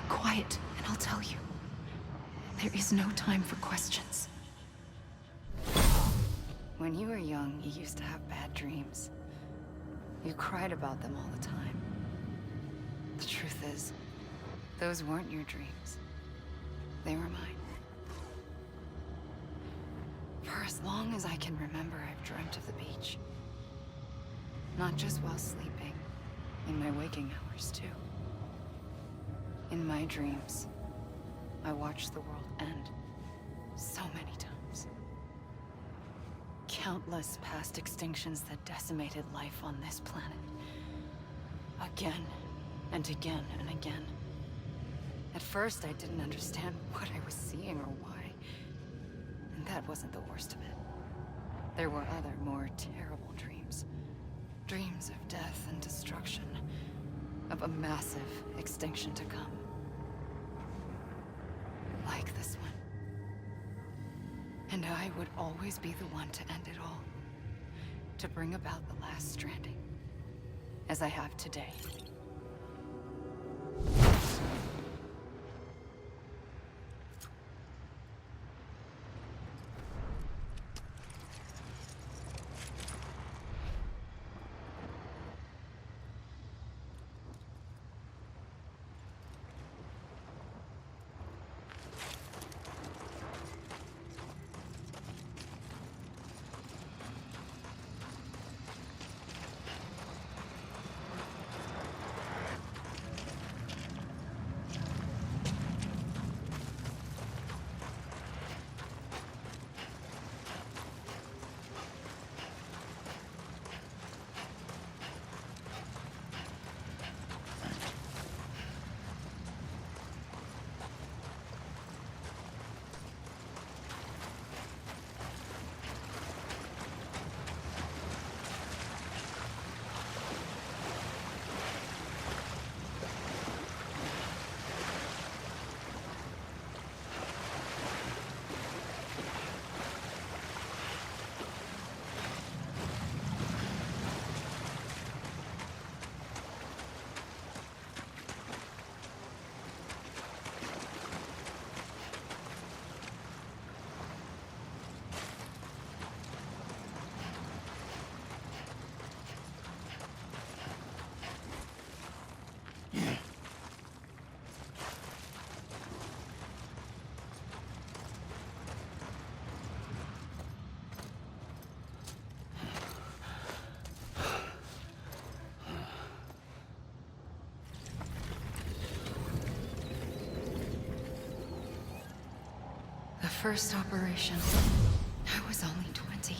Quiet, and I'll tell you. There is no time for questions. When you were young, you used to have bad dreams. You cried about them all the time. The truth is, those weren't your dreams. They were mine. For as long as I can remember, I've dreamt of the beach. Not just while sleeping, in my waking hours too. In my dreams, I watched the world end so many times. Countless past extinctions that decimated life on this planet. Again, and again, and again. At first, I didn't understand what I was seeing or why. And that wasn't the worst of it. There were other, more terrible dreams. Dreams of death and destruction. Of a massive extinction to come. Like this one. And I would always be the one to end it all. To bring about the last stranding. As I have today. The first operation, I was only 20.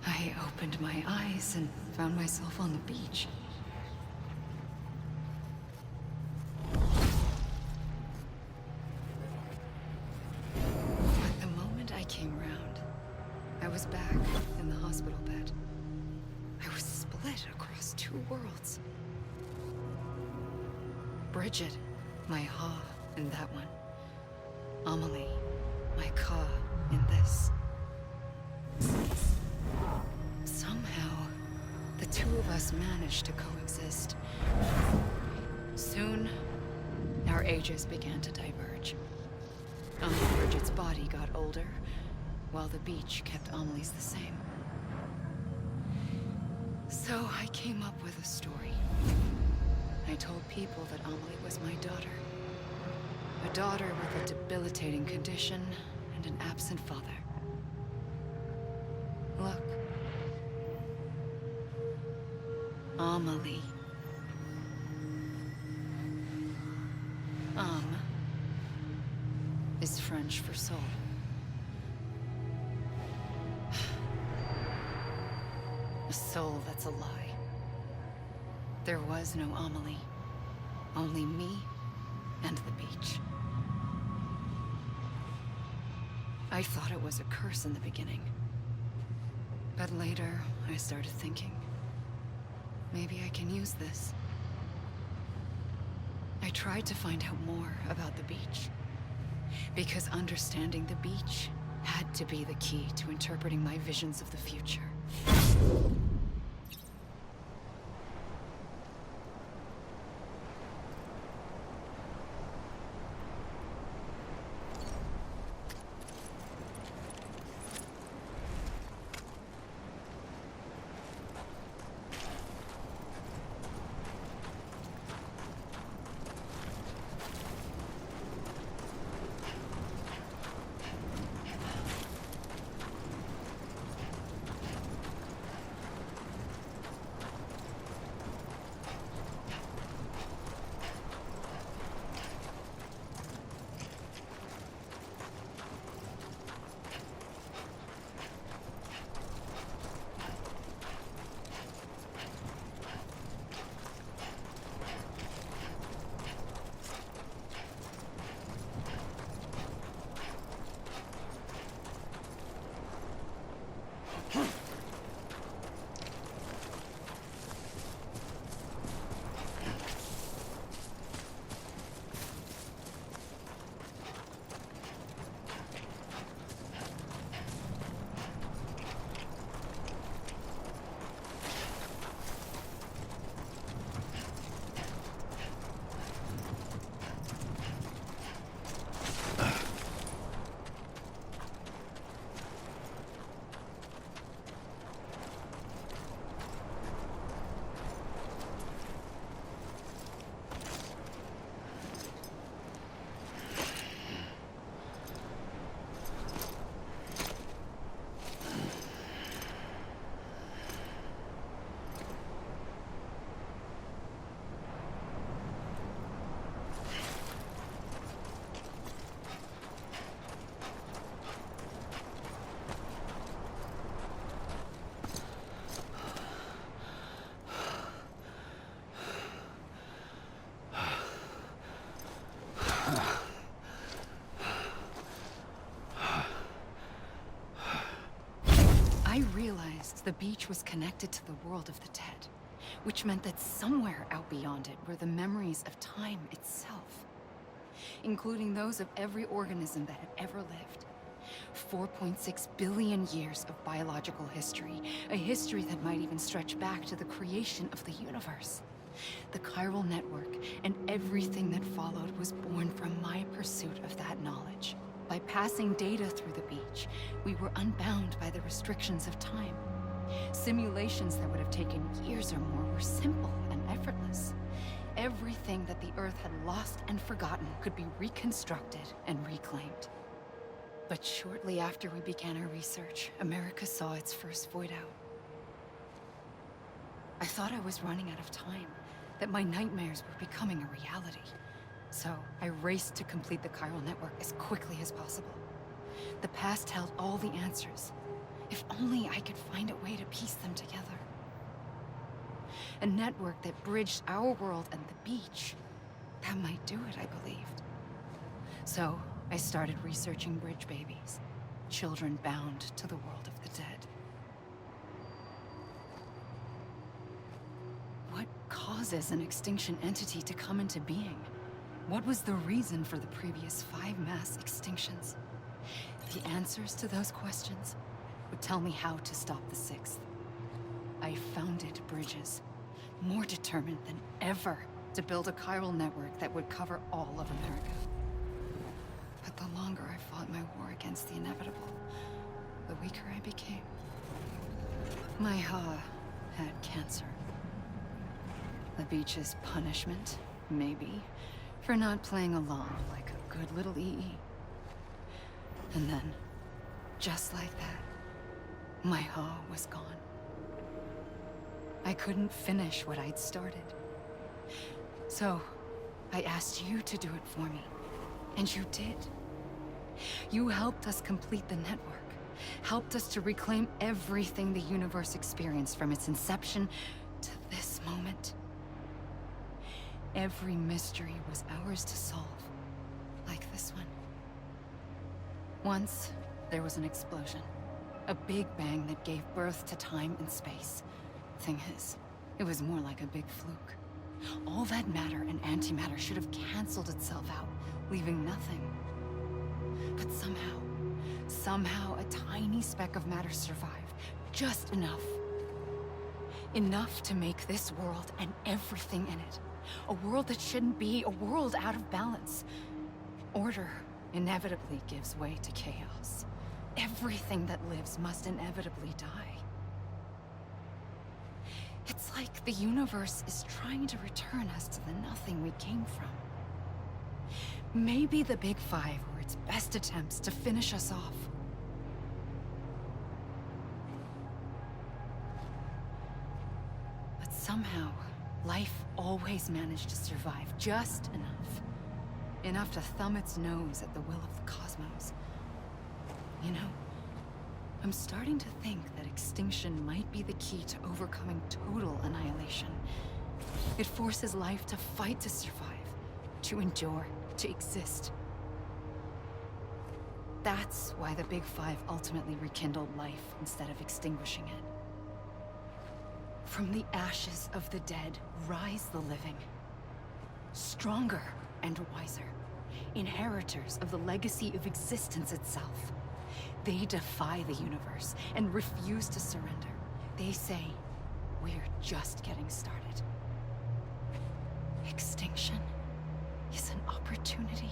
I opened my eyes and found myself on the beach. But the moment I came round, I was back in the hospital bed. I was split across two worlds. Bridget, my Ha in that one. Amelie, my Ka in this. Somehow, the two of us managed to coexist. Soon, our ages began to diverge. Bridget's body got older, while the beach kept Amelie's the same. So I came up with a story. I told people that Amelie was my daughter. A daughter with a debilitating condition and an absent father. Look. Amelie. Is French for soul. A soul that's a lie. There was no Amelie. Only me and the beach. I thought it was a curse in the beginning. But later, I started thinking, maybe I can use this. I tried to find out more about the beach. Because understanding the beach had to be the key to interpreting my visions of the future. I realized the beach was connected to the world of the dead, which meant that somewhere out beyond it were the memories of time itself, including those of every organism that had ever lived. 4.6 billion years of biological history, a history that might even stretch back to the creation of the universe. The chiral network and everything that followed was born from my pursuit of that knowledge. By passing data through the beach, we were unbound by the restrictions of time. Simulations that would have taken years or more were simple and effortless. Everything that the Earth had lost and forgotten could be reconstructed and reclaimed. But shortly after we began our research, America saw its first void out. I thought I was running out of time, that my nightmares were becoming a reality. So I raced to complete the chiral network as quickly as possible. The past held all the answers. If only I could find a way to piece them together. A network that bridged our world and the beach. That might do it, I believed. So I started researching bridge babies. Children bound to the world of the dead. What causes an extinction entity to come into being? What was the reason for the previous 5 mass extinctions? The answers to those questions would tell me how to stop the 6th. I founded bridges, more determined than ever to build a chiral network that would cover all of America. But the longer I fought my war against the inevitable, the weaker I became. My Ha had cancer. The beach's punishment, maybe, for not playing along like a good little EE. And then, just like that, my Ha was gone. I couldn't finish what I'd started. So, I asked you to do it for me. And you did. You helped us complete the network. Helped us to reclaim everything the universe experienced from its inception to this moment. Every mystery was ours to solve. Like this one. Once, there was an explosion. A big bang that gave birth to time and space. Thing is, it was more like a big fluke. All that matter and antimatter should have canceled itself out, leaving nothing. But somehow a tiny speck of matter survived. Just enough. Enough to make this world and everything in it. A world that shouldn't be, a world out of balance. Order inevitably gives way to chaos. Everything that lives must inevitably die. It's like the universe is trying to return us to the nothing we came from. Maybe the Big Five were its best attempts to finish us off. But somehow, life always managed to survive just enough. Enough to thumb its nose at the will of the cosmos. You know, I'm starting to think that extinction might be the key to overcoming total annihilation. It forces life to fight to survive, to endure, to exist. That's why the Big Five ultimately rekindled life instead of extinguishing it. From the ashes of the dead rise the living. Stronger and wiser. Inheritors of the legacy of existence itself. They defy the universe and refuse to surrender. They say, we're just getting started. Extinction is an opportunity.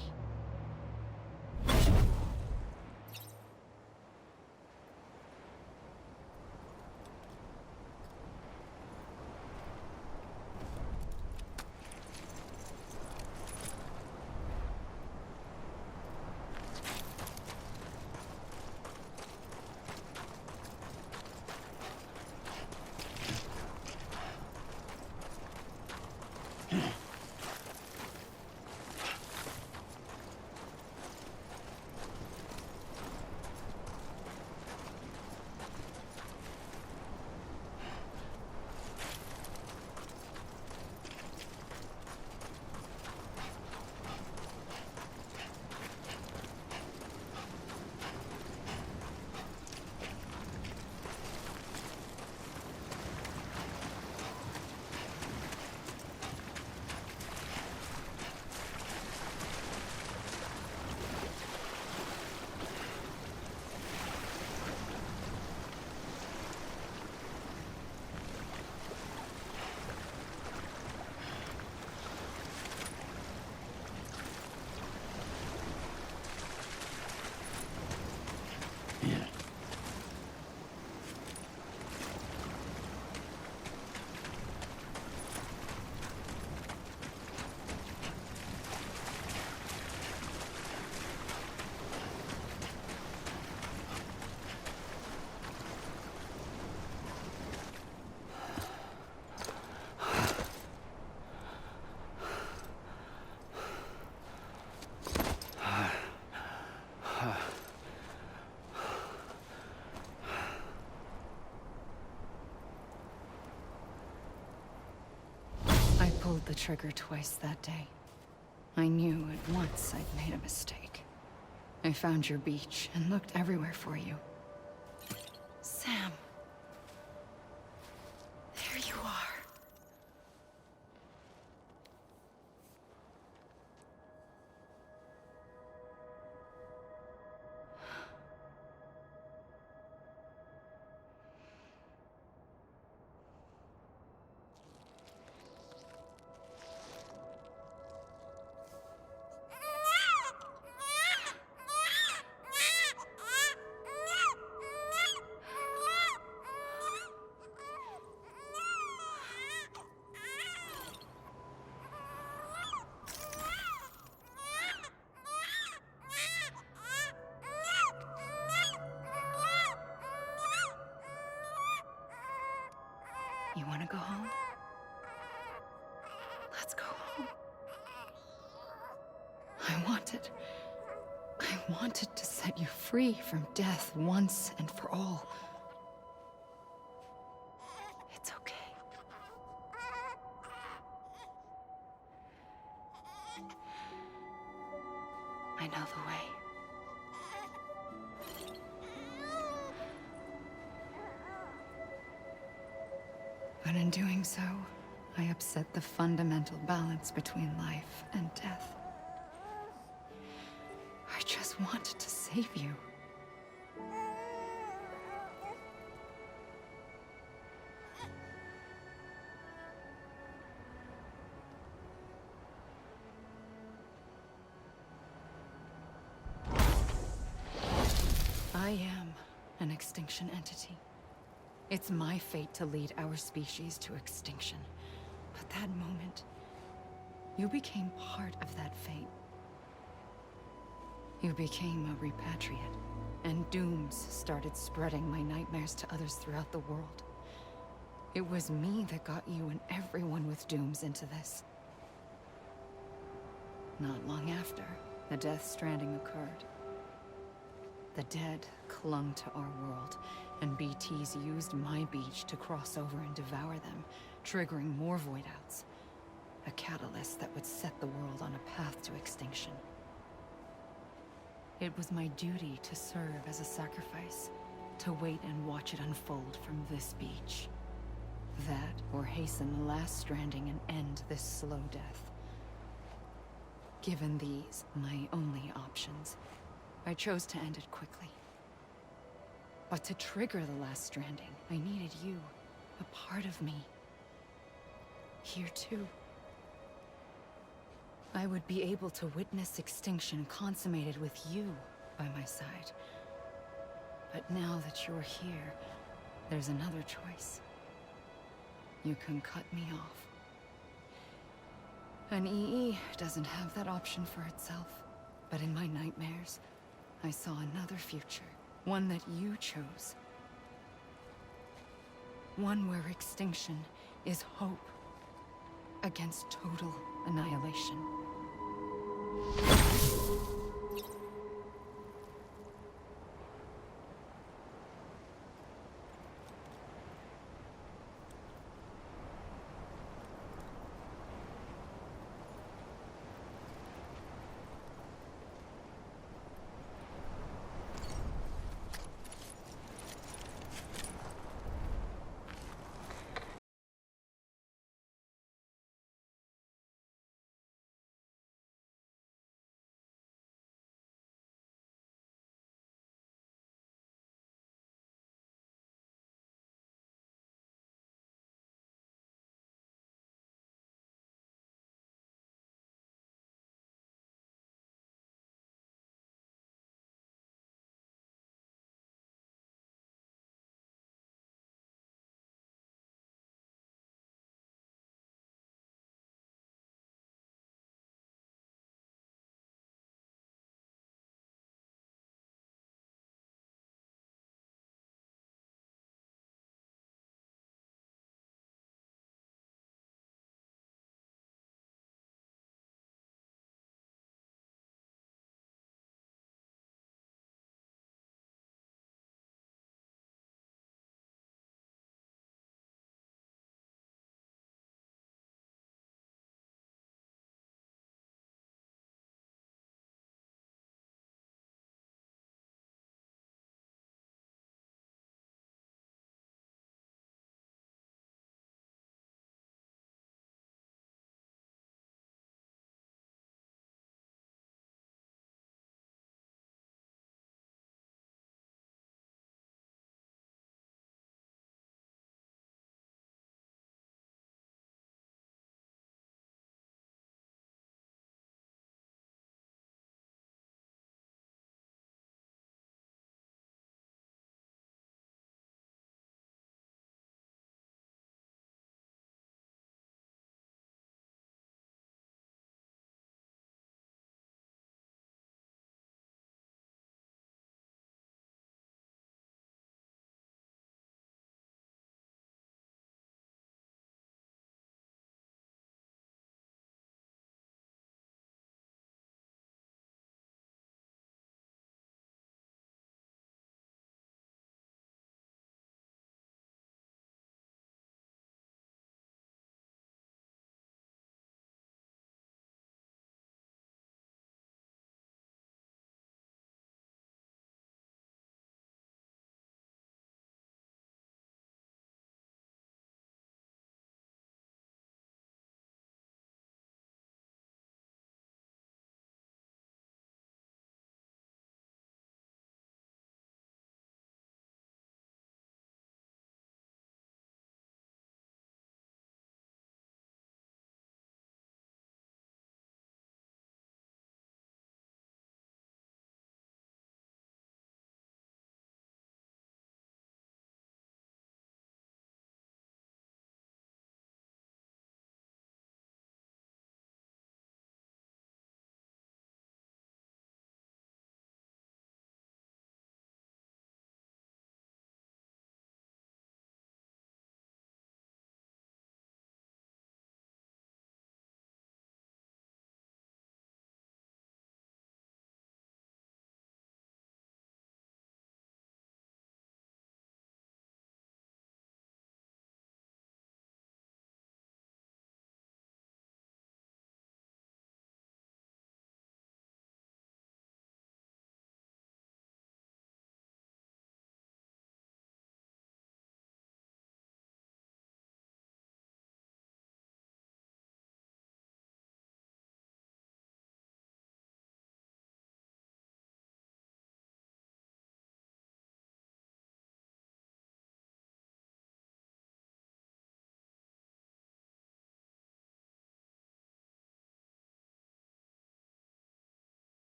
the trigger twice that day. I knew at once I'd made a mistake. I found your beach and looked everywhere for you. Sam. There you are. You want to go home? Let's go home. I wanted to set you free from death once and for all. It's okay. I know the way. But in doing so, I upset the fundamental balance between life and death. I just wanted to save you. I am an extinction entity. It's my fate to lead our species to extinction. But that moment, you became part of that fate. You became a repatriate, and dooms started spreading my nightmares to others throughout the world. It was me that got you and everyone with dooms into this. Not long after, the Death Stranding occurred. The dead clung to our world, and BTs used my beach to cross over and devour them, triggering more void outs. A catalyst that would set the world on a path to extinction. It was my duty to serve as a sacrifice, to wait and watch it unfold from this beach. That, or hasten the last stranding and end this slow death. Given these, my only options, I chose to end it quickly. But to trigger the last stranding, I needed you, a part of me. Here too. I would be able to witness extinction consummated with you by my side. But now that you're here, there's another choice. You can cut me off. An EE doesn't have that option for itself. But in my nightmares, I saw another future. One that you chose. One where extinction is hope against total annihilation.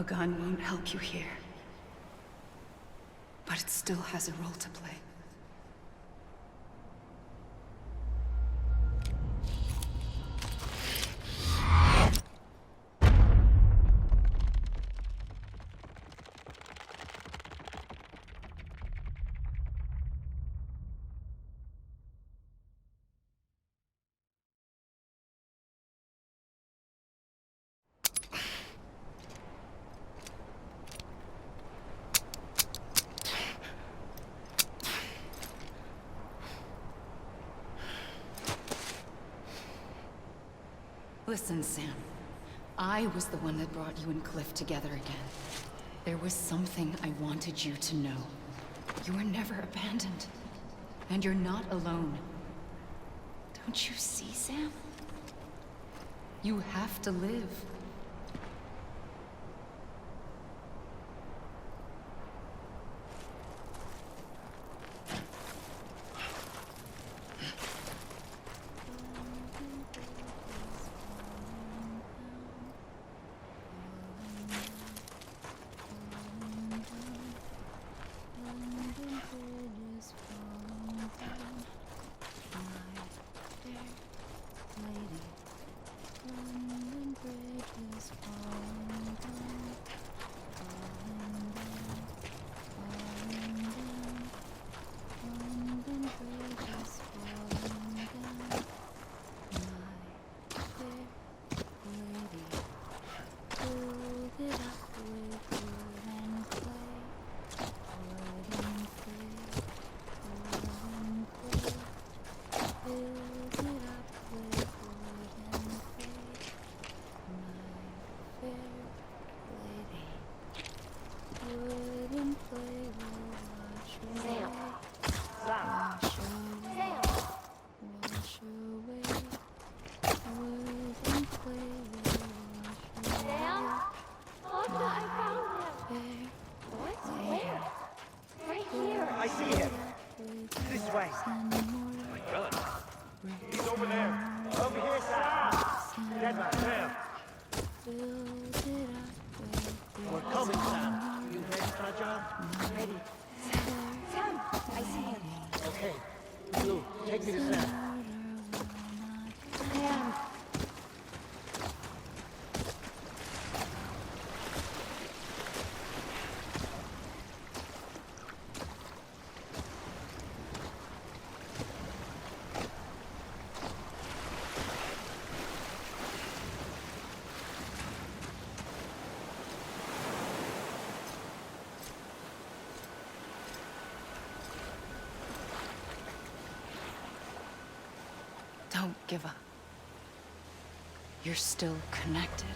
A gun won't help you here. But it still has a role to play. Listen, Sam. I was the one that brought you and Cliff together again. There was something I wanted you to know. You were never abandoned. And you're not alone. Don't you see, Sam? You have to live. Don't give up. You're still connected.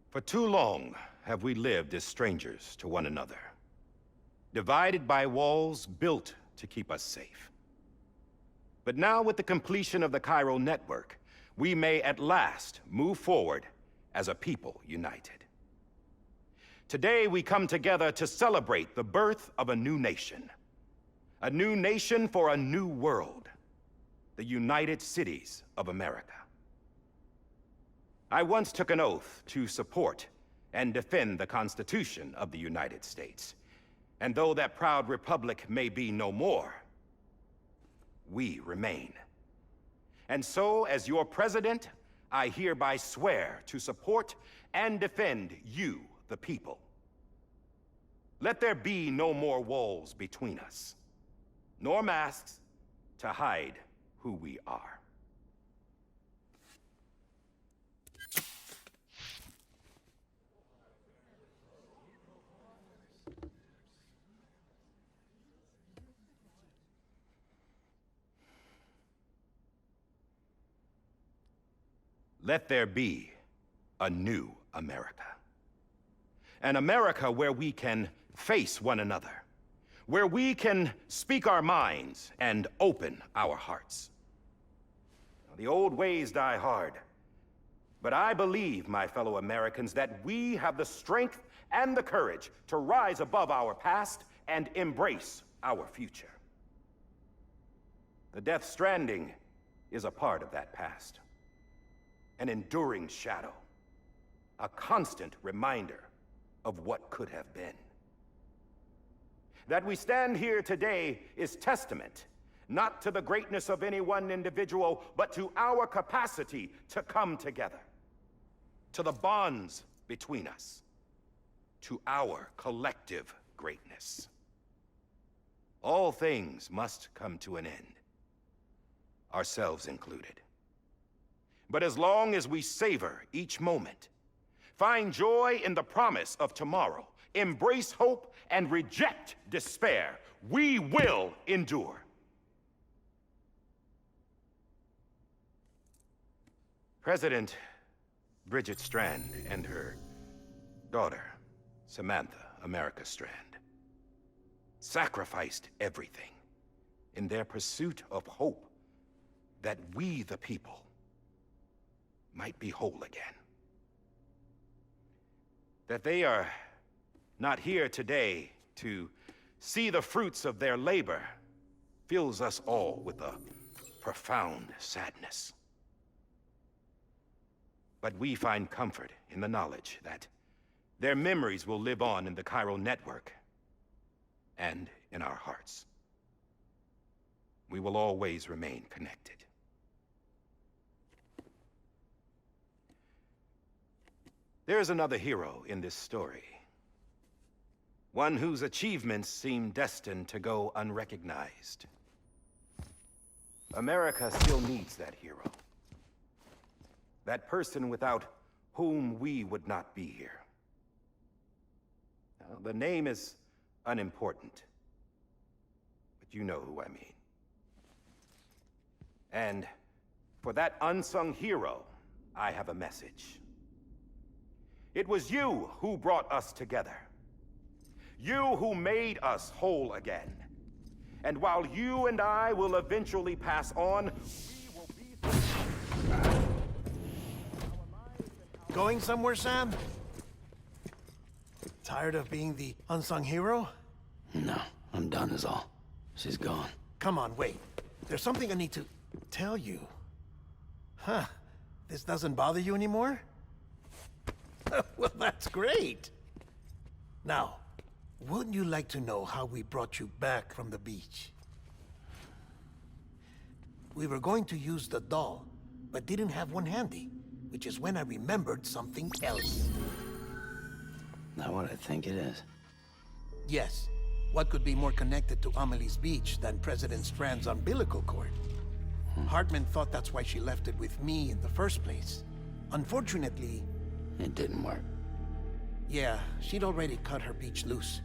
For too long have we lived as strangers to one another, divided by walls built to keep us safe. But now, with the completion of the chiral network, we may at last move forward as a people united. Today, we come together to celebrate the birth of a new nation. A new nation for a new world. The United Cities of America. I once took an oath to support and defend the Constitution of the United States. And though that proud republic may be no more, we remain. And so, as your president, I hereby swear to support and defend you, the people. Let there be no more walls between us, nor masks to hide who we are. Let there be a new America. An America where we can face one another, where we can speak our minds and open our hearts. The old ways die hard, but I believe, my fellow Americans, that we have the strength and the courage to rise above our past and embrace our future. The Death Stranding is a part of that past. An enduring shadow, a constant reminder of what could have been. That we stand here today is testament, not to the greatness of any one individual, but to our capacity to come together, to the bonds between us, to our collective greatness. All things must come to an end, ourselves included. But as long as we savor each moment, find joy in the promise of tomorrow, embrace hope, and reject despair, we will endure. President Bridget Strand and her daughter, Samantha America Strand, sacrificed everything in their pursuit of hope that we, the people, might be whole again. That they are not here today to see the fruits of their labor fills us all with a profound sadness. But we find comfort in the knowledge that their memories will live on in the chiral network and in our hearts. We will always remain connected. There is another hero in this story. One whose achievements seem destined to go unrecognized. America still needs that hero. That person without whom we would not be here. Now, the name is unimportant, but you know who I mean. And for that unsung hero, I have a message. It was you who brought us together. You who made us whole again. And while you and I will eventually pass on, we will be... Going somewhere, Sam? Tired of being the unsung hero? No, I'm done is all. She's gone. Come on, wait. There's something I need to tell you. Huh. This doesn't bother you anymore? Well, that's great. Now, wouldn't you like to know how we brought you back from the beach? We were going to use the doll, but didn't have one handy, which is when I remembered something else. Not what I think it is. Yes. What could be more connected to Amelie's beach than President Strand's umbilical cord? Hartman thought that's why she left it with me in the first place. Unfortunately... It didn't work. Yeah, she'd already cut her beach loose.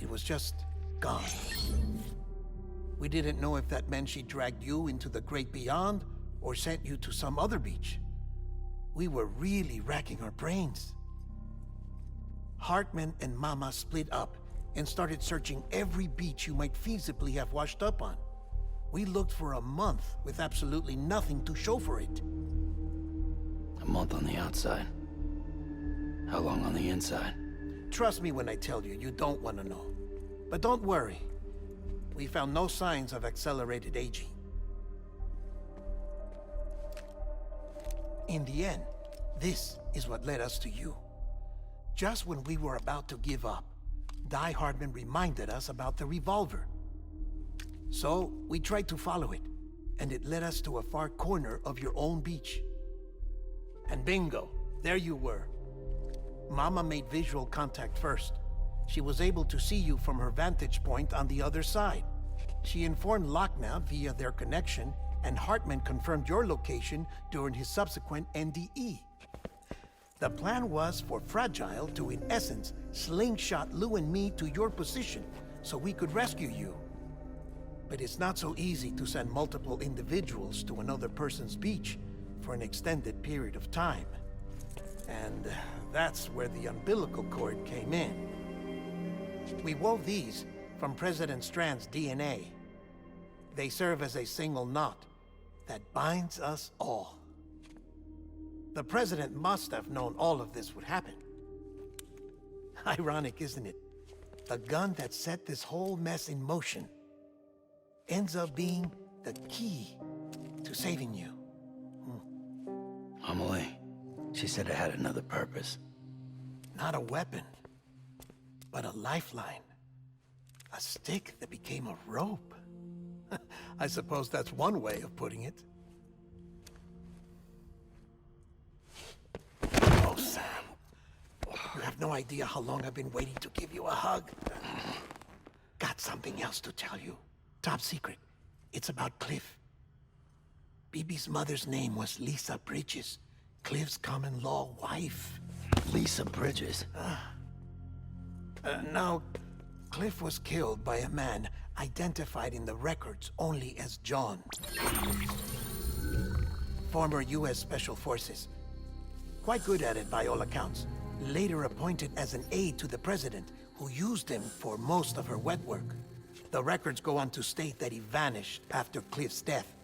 It was just gone. We didn't know if that meant she dragged you into the great beyond, or sent you to some other beach. We were really racking our brains. Hartman and Mama split up and started searching every beach you might feasibly have washed up on. We looked for a month with absolutely nothing to show for it. A month on the outside. How long on the inside? Trust me when I tell you, you don't want to know. But don't worry. We found no signs of accelerated aging. In the end, this is what led us to you. Just when we were about to give up, Die Hardman reminded us about the revolver. So, we tried to follow it, and it led us to a far corner of your own beach. And bingo, there you were. Mama made visual contact first. She was able to see you from her vantage point on the other side. She informed Lochna via their connection, and Hartman confirmed your location during his subsequent NDE. The plan was for Fragile to, in essence, slingshot Lou and me to your position so we could rescue you. But it's not so easy to send multiple individuals to another person's beach for an extended period of time. And that's where the umbilical cord came in. We wove these from President Strand's DNA. They serve as a single knot that binds us all. The President must have known all of this would happen. Ironic, isn't it? The gun that set this whole mess in motion ends up being the key to saving you. Amelie, she said it had another purpose. Not a weapon, but a lifeline. A stick that became a rope. I suppose that's one way of putting it. Oh, Sam. You have no idea how long I've been waiting to give you a hug. Got something else to tell you. Top secret. It's about Cliff. Bibi's mother's name was Lisa Bridges, Cliff's common-law wife. Lisa Bridges? Now, Cliff was killed by a man identified in the records only as John. Former U.S. Special Forces. Quite good at it by all accounts. Later appointed as an aide to the president, who used him for most of her wet work. The records go on to state that he vanished after Cliff's death.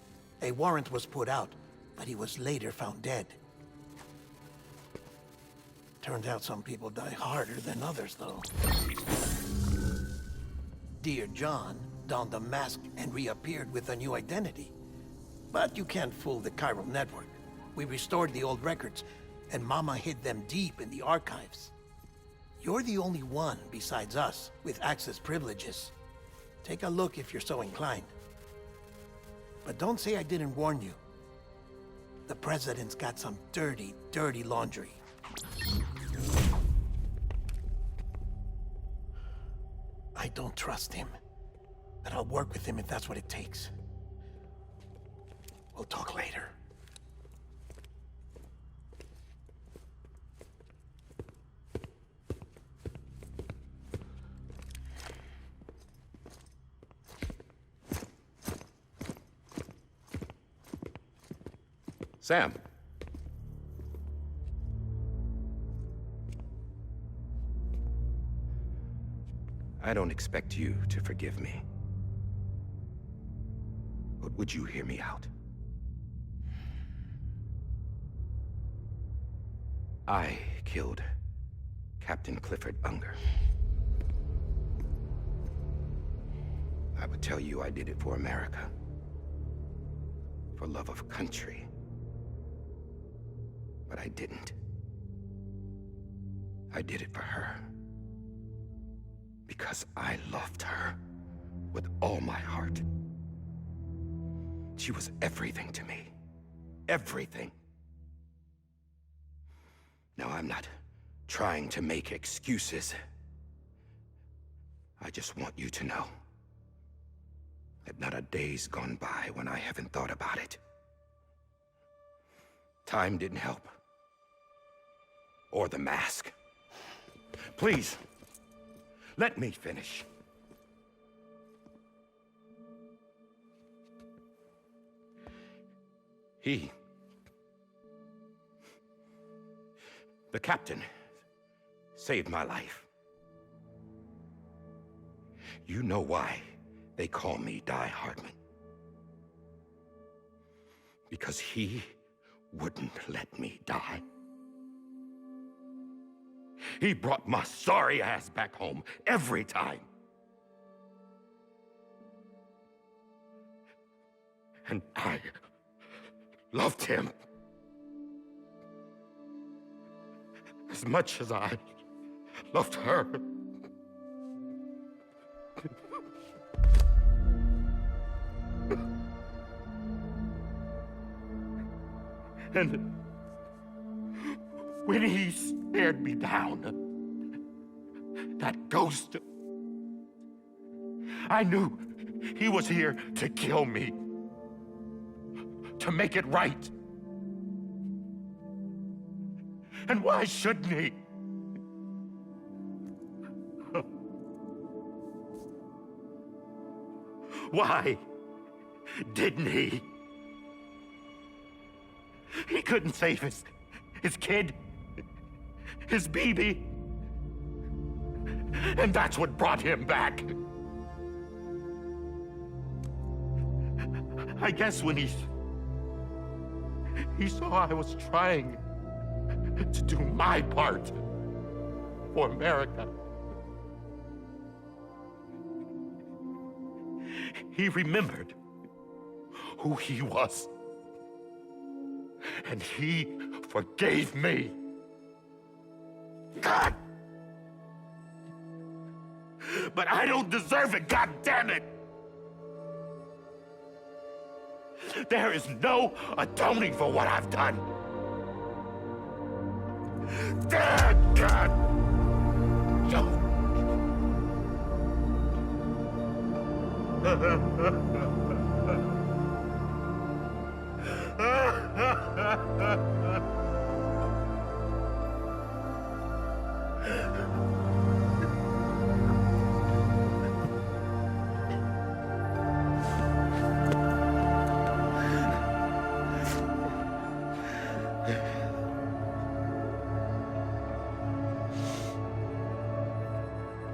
A warrant was put out, but he was later found dead. Turned out some people die harder than others, though. Dear John donned a mask and reappeared with a new identity. But you can't fool the chiral network. We restored the old records, and Mama hid them deep in the archives. You're the only one, besides us, with access privileges. Take a look if you're so inclined. But don't say I didn't warn you. The President's got some dirty, dirty laundry. I don't trust him, but I'll work with him if that's what it takes. We'll talk later. Sam. I don't expect you to forgive me. But would you hear me out? I killed Captain Clifford Unger. I would tell you I did it for America. For love of country. But I didn't. I did it for her. Because I loved her with all my heart. She was everything to me. Everything. Now, I'm not trying to make excuses. I just want you to know that not a day's gone by when I haven't thought about it. Time didn't help. Or the mask. Please, let me finish. The captain saved my life. You know why they call me Die Hardman. Because he wouldn't let me die. He brought my sorry ass back home every time. And I loved him as much as I loved her. And when he stared me down, that ghost, I knew he was here to kill me, to make it right. And why shouldn't he? Why didn't he? He couldn't save his kid, his baby. And that's what brought him back. I guess when he saw I was trying to do my part for America, he remembered who he was. And he forgave me. God! But I don't deserve it, God damn it! There is no atoning for what I've done. Damn, God!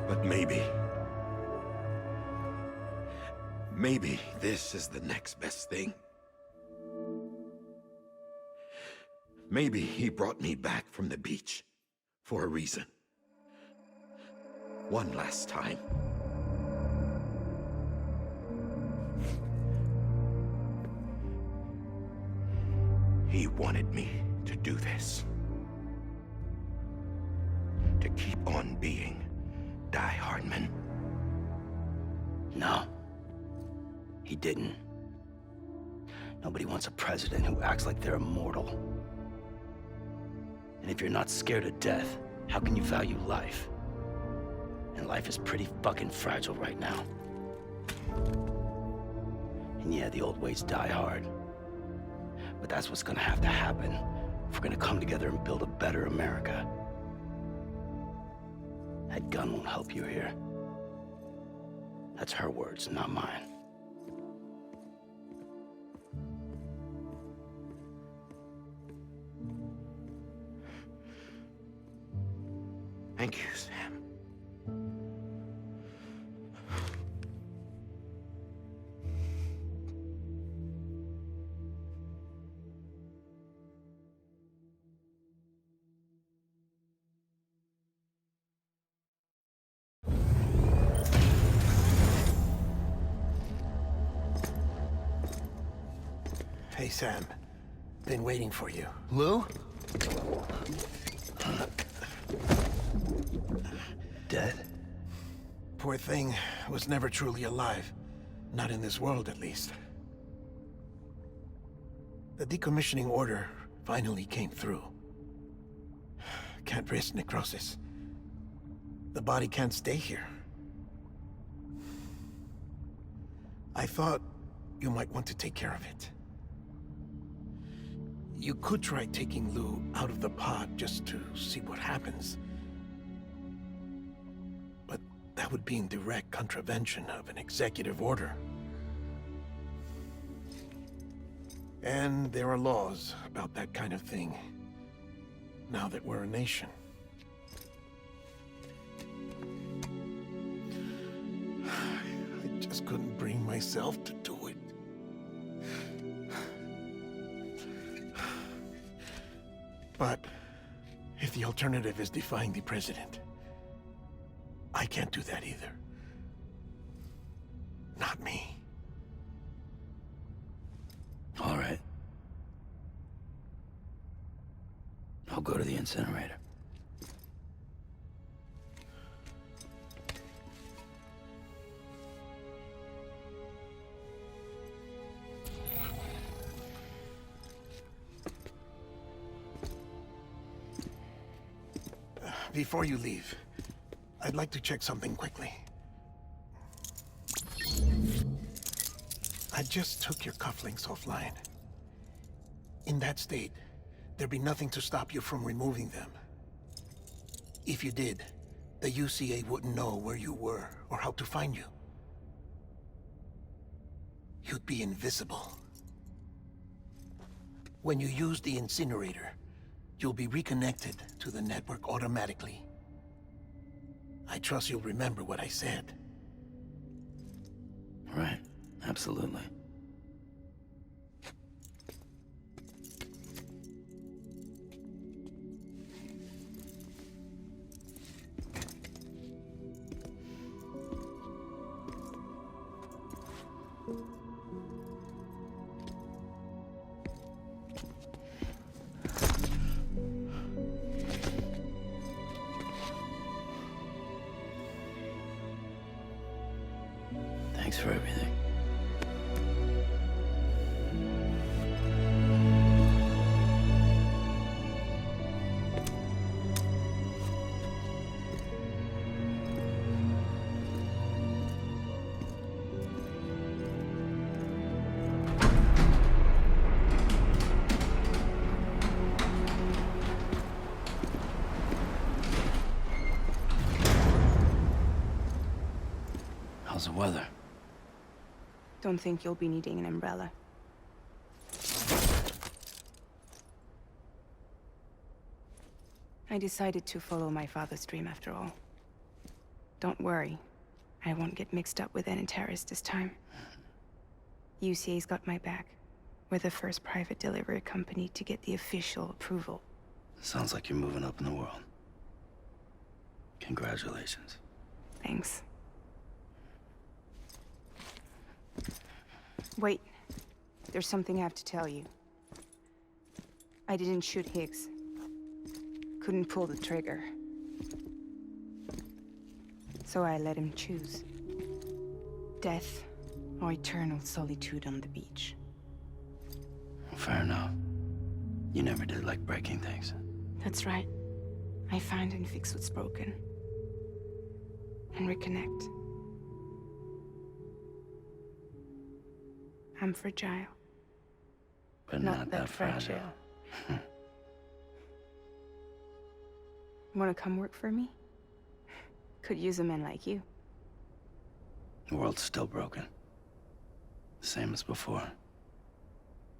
But maybe this is the next best thing. Maybe he brought me back from the beach for a reason. One last time. He wanted me to do this. To keep on being Die Hardman. No. He didn't. Nobody wants a president who acts like they're immortal. And if you're not scared of death, how can you value life? And life is pretty fucking fragile right now. And yeah, the old ways die hard. But that's what's gonna have to happen if we're gonna come together and build a better America. That gun won't help you here. That's her words, not mine. Thank you, Sam. Hey, Sam. Been waiting for you. Lou? Dead? Poor thing was never truly alive. Not in this world, at least. The decommissioning order finally came through. Can't risk necrosis. The body can't stay here. I thought you might want to take care of it. You could try taking Lou out of the pod just to see what happens. But that would be in direct contravention of an executive order. And there are laws about that kind of thing, now that we're a nation. myself to do it. But if the alternative is defying the president, I can't do that either. Not me. All right. I'll go to the incinerator. Before you leave, I'd like to check something quickly. I just took your cufflinks offline. In that state, there'd be nothing to stop you from removing them. If you did, the UCA wouldn't know where you were or how to find you. You'd be invisible. When you use the incinerator, you'll be reconnected to the network automatically. I trust you'll remember what I said. Right. Absolutely. Thanks for everything. How's the weather? Don't think you'll be needing an umbrella. I decided to follow my father's dream after all. Don't worry, I won't get mixed up with any terrorists this time. UCA's got my back. We're the first private delivery company to get the official approval. Sounds like you're moving up in the world. Congratulations. Thanks. Wait. There's something I have to tell you. I didn't shoot Higgs. Couldn't pull the trigger. So I let him choose. Death or eternal solitude on the beach. Fair enough. You never did like breaking things. That's right. I find and fix what's broken. And reconnect. I'm fragile. But not that fragile. Wanna come work for me? Could use a man like you. The world's still broken. Same as before.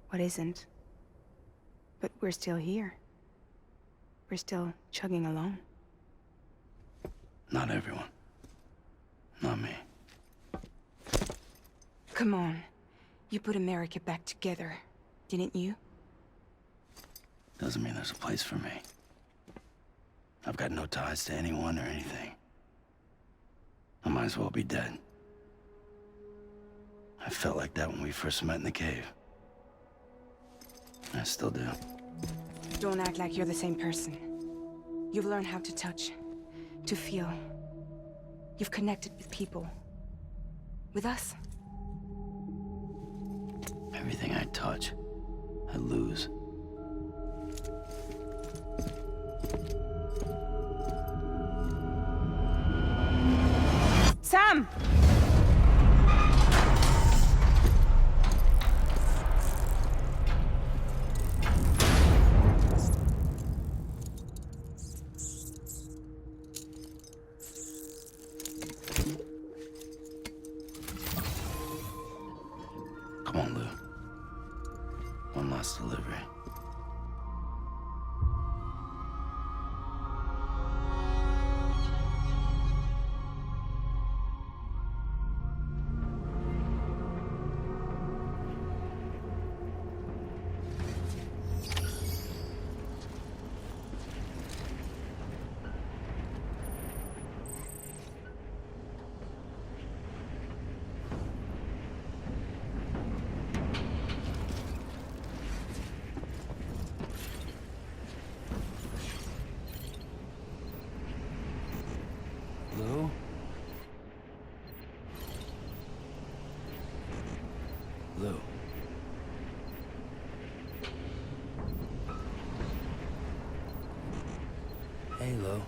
What isn't? But we're still here. We're still chugging along. Not everyone. Not me. Come on. You put America back together, didn't you? Doesn't mean there's a place for me. I've got no ties to anyone or anything. I might as well be dead. I felt like that when we first met in the cave. I still do. Don't act like you're the same person. You've learned how to touch, to feel. You've connected with people. With us. Everything I touch, I lose. Sam! Come on, Lou. One last delivery. Lou? Lou. Hey, Lou.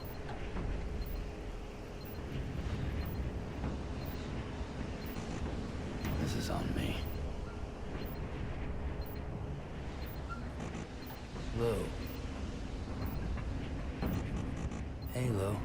This is on me. Lou. Hey, Lou.